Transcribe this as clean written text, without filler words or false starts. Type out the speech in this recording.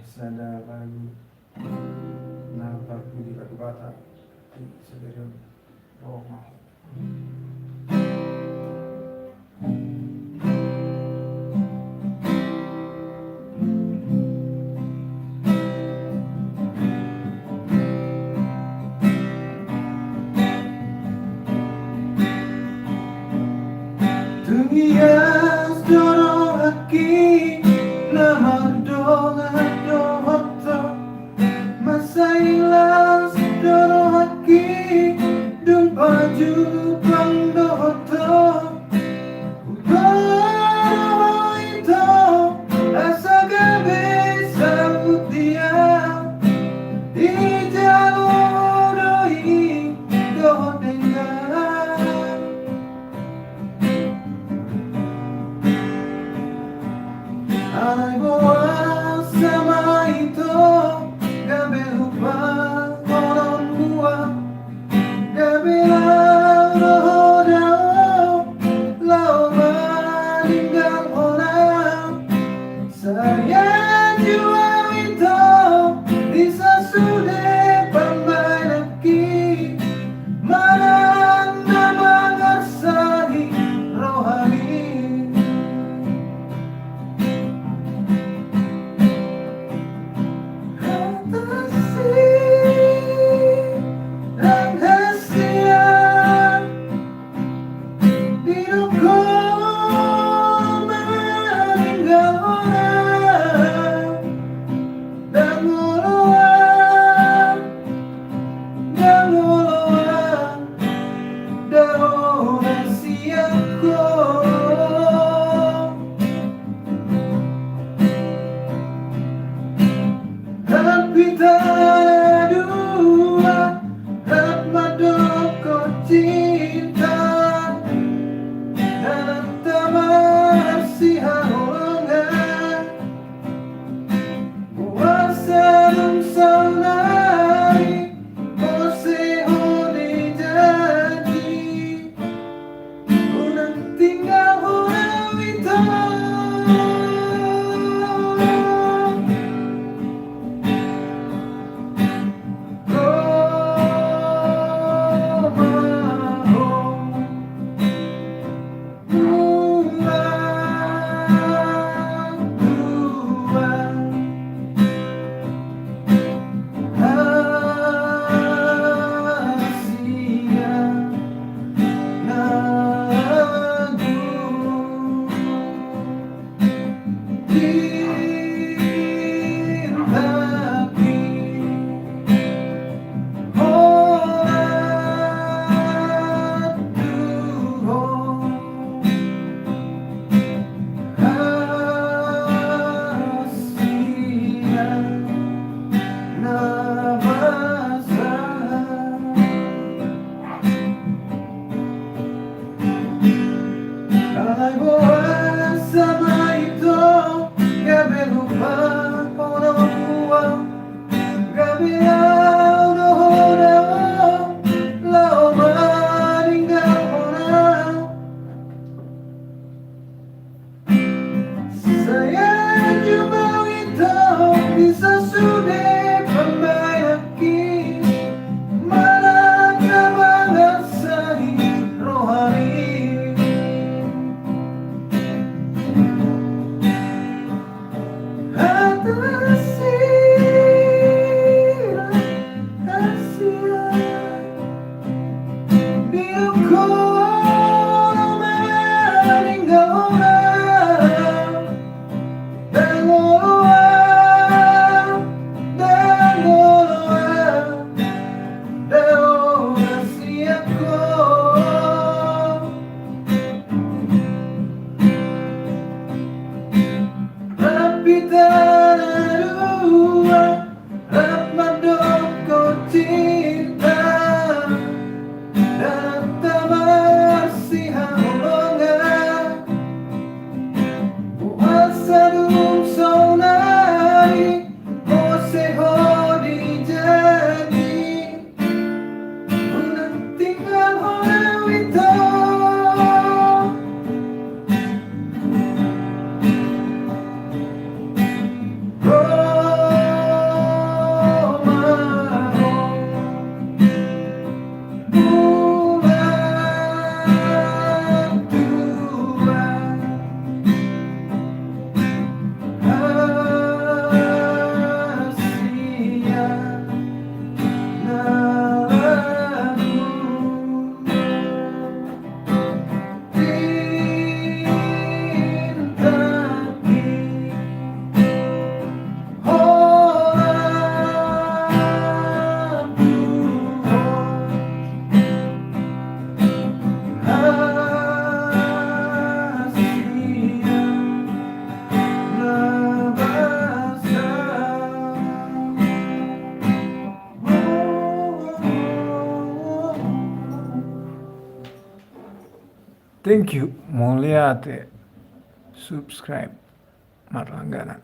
sada lagu napa pudi lagu bata di sebelum Roma. Tungias dorong aki nama donga dohoto masailas dorong aki dung baju pang dohoto utara itu asa gabe sabut dia di jalur doi dohotenga. Alay bawa sama itu gabe lupa orang gua gabe lau dao lau meninggal orang saya jua itu bisa sudah pembalaki mana nama ngasani rohani. Kita dua Rahmat doko cinta dalam taman si haulungan puasa dum saunari pose honi jadi unang tinggal unang wito. Alay bawa sama itu gabe lupa orang tua gabe lau lau meninggal orang saya cuma itu bisa sudah pembayaki mana kabar sahih rohani. Thank you. Mau lihat ya? Subscribe. Marlangganan.